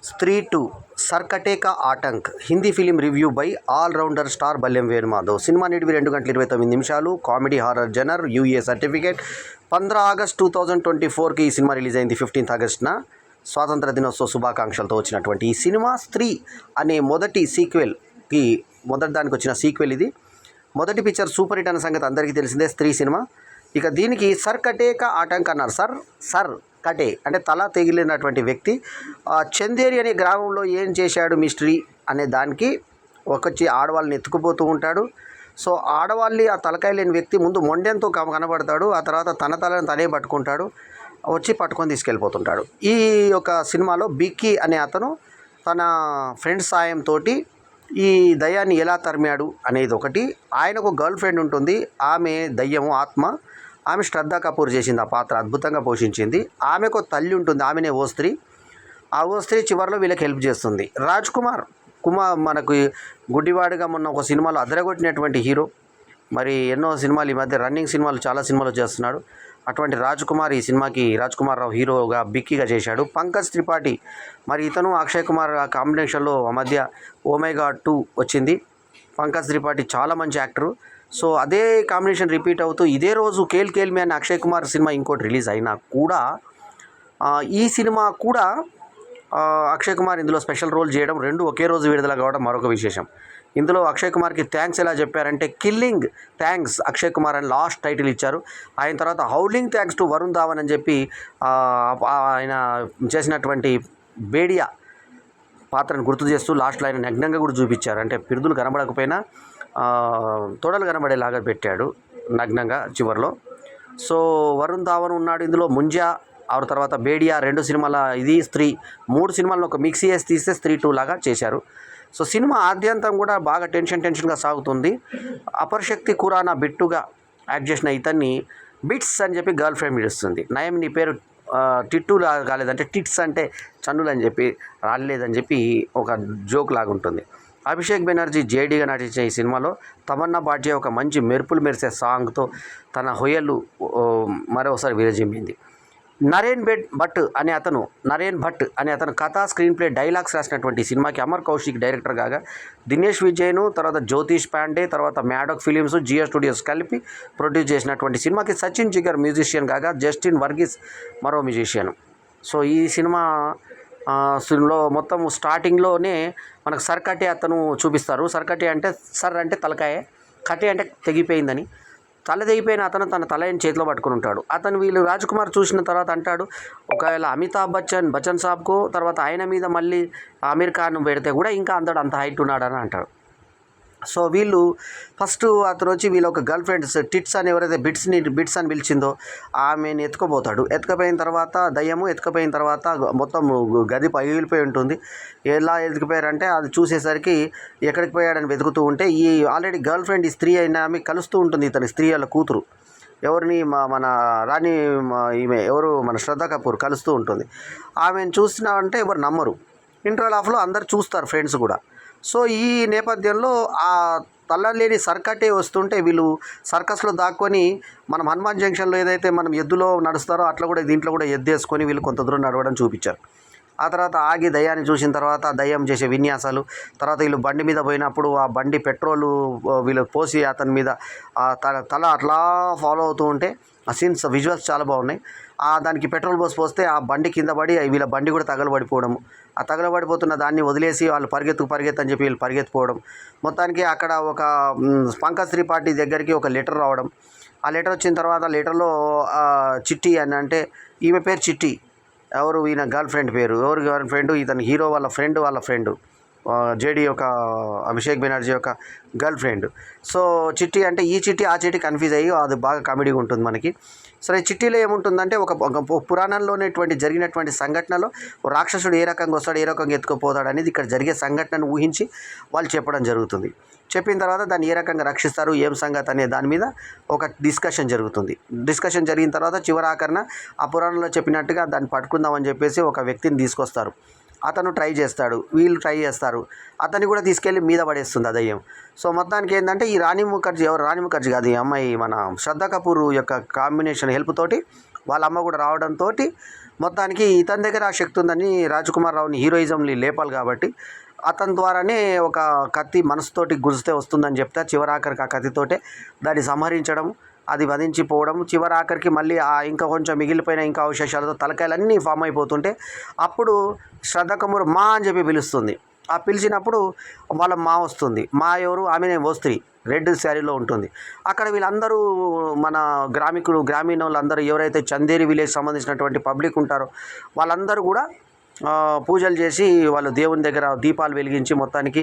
स्त्री 2 सरकटे का आतंक Hindi film review by all rounder star Balyam Venumadhav cinema నిడివి 2 గంటల 29 నిమిషాలు comedy horror genre UA certificate 15 August 2024కి ఈ సినిమా రిలీజ్ అయింది. 15 ఆగస్టున స్వాతంత్ర దినోత్సవ శుభాకాంక్షలతో వచ్చినటువంటి ఈ సినిమా స్త్రీ అనే మొదటి దానికి వచ్చిన సీక్వెల్ ఇది. మొదటి పిక్చర్ సూపర్ హిట్ అన్న సంగతి అందరికీ తెలిసిందే. స్త్రీ సినిమా. ఇక దీనికి సర్కటేక ఆటంక్ అన్నారు. సర్ కటే అంటే తల తెగిలినటువంటి వ్యక్తి చందేరి అనే గ్రామంలో ఏం చేశాడు మిస్టరీ అనే దానికి ఒకచ్చి ఆడవాళ్ళని ఎత్తుకుపోతూ ఉంటాడు. సో ఆడవాళ్ళని ఆ తలకాయ లేని వ్యక్తి ముందు మొండెంతో కనబడతాడు. ఆ తర్వాత తన తలని తనే పట్టుకుంటాడు, వచ్చి పట్టుకొని తీసుకెళ్ళిపోతుంటాడు. ఈ యొక్క సినిమాలో బిక్కీ అనే అతను తన ఫ్రెండ్ సాయంతో ఈ దయ్యాన్ని ఎలా తరిమాడు అనేది ఒకటి. ఆయనకు గర్ల్ ఫ్రెండ్ ఉంటుంది, ఆమె దయ్యము ఆత్మ. ఆమె శ్రద్ధా కపూర్ చేసింది ఆ పాత్ర, అద్భుతంగా పోషించింది. ఆమెకు తల్లి ఉంటుంది, ఆమెనే ఓ స్త్రీ. ఆ ఓ స్త్రీ చివరిలో వీళ్ళకి హెల్ప్ చేస్తుంది. రాజ్ కుమార్ మనకు గుడ్డివాడిగా మొన్న ఒక సినిమాలో అదరగొట్టినటువంటి హీరో. మరి ఎన్నో సినిమాలు ఈ మధ్య రన్నింగ్ సినిమాలు చాలా సినిమాలు చేస్తున్నాడు. అటువంటి రాజ్ కుమార్ ఈ సినిమాకి రాజ్ కుమార్ రావు హీరోగా బిక్కీగా చేశాడు. పంకజ్ త్రిపాఠి మరి ఇతను అక్షయ్ కుమార్ కాంబినేషన్లో ఆ మధ్య ఓమేగా 2 వచ్చింది. పంకజ్ త్రిపాఠి చాలా మంచి యాక్టరు. సో అదే కాంబినేషన్ రిపీట్ అవుతూ ఇదే రోజు కేల్ మే అనే అక్షయ్ కుమార్ సినిమా ఇంకోటి రిలీజ్ అయినా కూడా ఈ సినిమా కూడా అక్షయ్ కుమార్ ఇందులో స్పెషల్ రోల్ చేయడం, రెండు ఒకే రోజు విడుదల కావడం మరొక విశేషం. ఇందులో అక్షయ్ కుమార్కి థ్యాంక్స్ ఎలా చెప్పారంటే కిల్లింగ్ థ్యాంక్స్ అక్షయ్ కుమార్ అని లాస్ట్ టైటిల్ ఇచ్చారు. ఆయన తర్వాత howling thanks to Varun Dhawan అని చెప్పి ఆయన చేసినటువంటి బేడియా పాత్రను గుర్తు చేస్తూ లాస్ట్లో ఆయన నగ్నంగా కూడా చూపించారు. అంటే పిరుదులు కనబడకపోయినా తొడలు కనబడేలాగా పెట్టాడు నగ్నంగా చివరిలో. సో వరుణ్ ధావన్ ఉన్నాడు ఇందులో. ముంజా ఆ తర్వాత బేడియా 2 సినిమాల ఇది స్త్రీ 3 సినిమాలను ఒక మిక్స్ చేసి తీస్తే స్త్రీ 2 లాగా చేశారు. సో సినిమా ఆద్యంతం కూడా బాగా టెన్షన్గా సాగుతుంది. అపరశక్తి ఖురానా బిట్టుగా యాక్ట్ చేసిన ఇతన్ని బిట్స్ అని చెప్పి గర్ల్ ఫ్రెండ్ పిలుస్తుంది. నయం నీ పేరు టిట్టు కాలేదంటే టిట్స్ అంటే చన్నులు అని చెప్పి రాలేదని చెప్పి ఒక జోక్ లాగా ఉంటుంది. అభిషేక్ బెనర్జీ జేడీగా నటించిన ఈ సినిమాలో తమన్నా బాటియా ఒక మంచి మెరుపులు మెరిసే సాంగ్తో తన హొయలు మరోసారి విరజిమ్మింది. నరేన్ భట్ అనే అతను కథ స్క్రీన్ ప్లే డైలాగ్స్ రాసినటువంటి సినిమాకి అమర్ కౌశిక్ డైరెక్టర్ కాగా దినేష్ విజయ్ను తర్వాత జ్యోతిష్ పాండే తర్వాత మ్యాడోక్ ఫిలిమ్స్ జియో స్టూడియోస్ కలిపి ప్రొడ్యూస్ చేసినటువంటి సినిమాకి సచిన్ జిగర్ మ్యూజిషియన్ కాగా జస్టిన్ వర్గీస్ మరో మ్యూజిషియన్. సో ఈ సినిమాలో మొత్తం స్టార్టింగ్లోనే మనకు సర్కటే అతను చూపిస్తారు. సర్కటే అంటే సర్ అంటే తలకాయ, కటే అంటే తెగిపోయిందని. తల తెగిపోయిన అతను తన తలని చేతిలో పట్టుకుని ఉంటాడు. వీళ్ళు రాజ్ కుమార్ చూసిన తర్వాత అంటాడు, ఒకవేళ అమితాబ్ బచ్చన్ సాబ్కు తర్వాత ఆయన మీద మళ్ళీ ఆమీర్ ఖాన్ పెడితే కూడా ఇంకా అంత హైట్ ఉన్నాడని అంటాడు. సో వీళ్ళు ఫస్ట్ అతను వచ్చి వీళ్ళ ఒక గర్ల్ ఫ్రెండ్స్ టిట్స్ అని ఎవరైతే బిట్స్ అని పిలిచిందో ఆమెను ఎత్తుకుపోయిన తర్వాత దయ్యము ఎత్తుకుపోయిన తర్వాత మొత్తం గది పగిలిపోయి ఉంటుంది. ఎలా ఎత్తుకుపోయారంటే అది చూసేసరికి ఎక్కడికి పోయాడని వెతుకుతూ ఉంటే ఈ ఆల్రెడీ గర్ల్ ఫ్రెండ్ ఈ స్త్రీ అయిన ఆమె కలుస్తూ ఉంటుంది. ఇతని స్త్రీ వాళ్ళ కూతురు ఎవరిని మన రాణి ఈమె ఎవరు మన శ్రద్ధా కపూర్ కలుస్తూ ఉంటుంది. ఆమెను చూసినామంటే ఎవరు నమ్మరు. ఇంటర్వెల్ ఆఫ్లో అందరు చూస్తారు, ఫ్రెండ్స్ కూడా. సో ఈ నేపథ్యంలో ఆ తల్లలేని సర్కటే వస్తుంటే వీళ్ళు సర్కస్లో దాక్కొని మనం హనుమాన్ జంక్షన్లో ఏదైతే మనం ఎద్దులో నడుస్తారో అట్లా కూడా దీంట్లో కూడా ఎద్దేసుకొని వీళ్ళు కొంత దూరం నడవడం చూపించారు. ఆ తర్వాత ఆగి దయ్యాన్ని చూసిన తర్వాత దయ్యం చేసే విన్యాసాలు, తర్వాత వీళ్ళు బండి మీద పోయినప్పుడు ఆ బండి పెట్రోలు వీళ్ళు పోసి అతని మీద తల అట్లా ఫాలో అవుతూ ఉంటే ఆ సీన్స్ విజువల్స్ చాలా బాగున్నాయి. దానికి పెట్రోల్ పోస్తే ఆ బండి కింద పడి వీళ్ళ బండి కూడా తగలబడిపోవడము, ఆ తగలబడిపోతున్న దాన్ని వదిలేసి వాళ్ళు పరిగెత్తు అని చెప్పి వీళ్ళు పరిగెత్తిపోవడం. మొత్తానికి అక్కడ ఒక పంకజ్ త్రిపాఠి దగ్గరికి ఒక లెటర్ రావడం. ఆ లెటర్ వచ్చిన తర్వాత లెటర్లో చిట్టి అని అంటే ఈమె పేరు చిట్టి, ఎవరు ఈయన గర్ల్ ఫ్రెండ్ పేరు, గర్ల్ ఫ్రెండ్ ఇతను హీరో వాళ్ళ ఫ్రెండ్ జేడీ యొక్క అభిషేక్ బెనర్జీ యొక్క గర్ల్ ఫ్రెండ్. సో చిట్టి అంటే ఈ చిట్టి ఆ చిట్టి కన్ఫ్యూజ్ అయ్యి అది బాగా కామెడీగా ఉంటుంది మనకి. సరే చిట్టీలో ఏముంటుందంటే ఒక పురాణంలోనేటువంటి జరిగినటువంటి సంఘటనలో రాక్షసుడు ఏ రకంగా వస్తాడు, ఏ రకంగా ఎత్తుకుపోతాడు అనేది ఇక్కడ జరిగే సంఘటనను ఊహించి వాళ్ళు చెప్పడం జరుగుతుంది. చెప్పిన తర్వాత దాన్ని ఏ రకంగా రక్షిస్తారు, ఏం సంగతి అనే దాని మీద ఒక డిస్కషన్ జరుగుతుంది. డిస్కషన్ జరిగిన తర్వాత చివరాఖరణ ఆ పురాణంలో చెప్పినట్టుగా దాన్ని పట్టుకుందామని చెప్పేసి ఒక వ్యక్తిని తీసుకొస్తారు. అతను ట్రై చేస్తాడు, వీళ్ళు ట్రై చేస్తారు, అతన్ని కూడా తీసుకెళ్ళి మీద పడేస్తుంది ఆ దయ్యం. సో మొత్తానికి ఏంటంటే ఈ రాణి ముఖర్జీ కాదు, ఈ అమ్మాయి మన శ్రద్ధా కపూర్ యొక్క కాంబినేషన్ హెల్ప్ తోటి వాళ్ళ అమ్మ కూడా రావడంతో మొత్తానికి ఇతని దగ్గర ఆ శక్తి ఉందని రాజ్కుమార్ రావుని హీరోయిజంని లేపాలి కాబట్టి అతని ద్వారానే ఒక కత్తి మనసుతోటి గురిస్తే వస్తుందని చెప్తే చివరాఖరికి ఆ కత్తితోటే దాన్ని సంహరించడం, అది వధించిపోవడం, చివరాఖరికి మళ్ళీ ఇంకా కొంచెం మిగిలిపోయిన ఇంకా అవశేషాలతో తలకాయలన్నీ ఫామ్ అయిపోతుంటే అప్పుడు శ్రద్ధ కపూర్ మా అని చెప్పి పిలుస్తుంది. ఆ పిలిచినప్పుడు వాళ్ళ మా వస్తుంది. మా ఎవరు? ఆమెనే ఓస్త్రీ, రెడ్ శారీలో ఉంటుంది. అక్కడ వీళ్ళందరూ మన గ్రామీణ వాళ్ళందరూ ఎవరైతే చందేరి విలేజ్ సంబంధించినటువంటి పబ్లిక్ ఉంటారో వాళ్ళందరూ కూడా పూజలు చేసి వాళ్ళు దేవుని దగ్గర దీపాలు వెలిగించి మొత్తానికి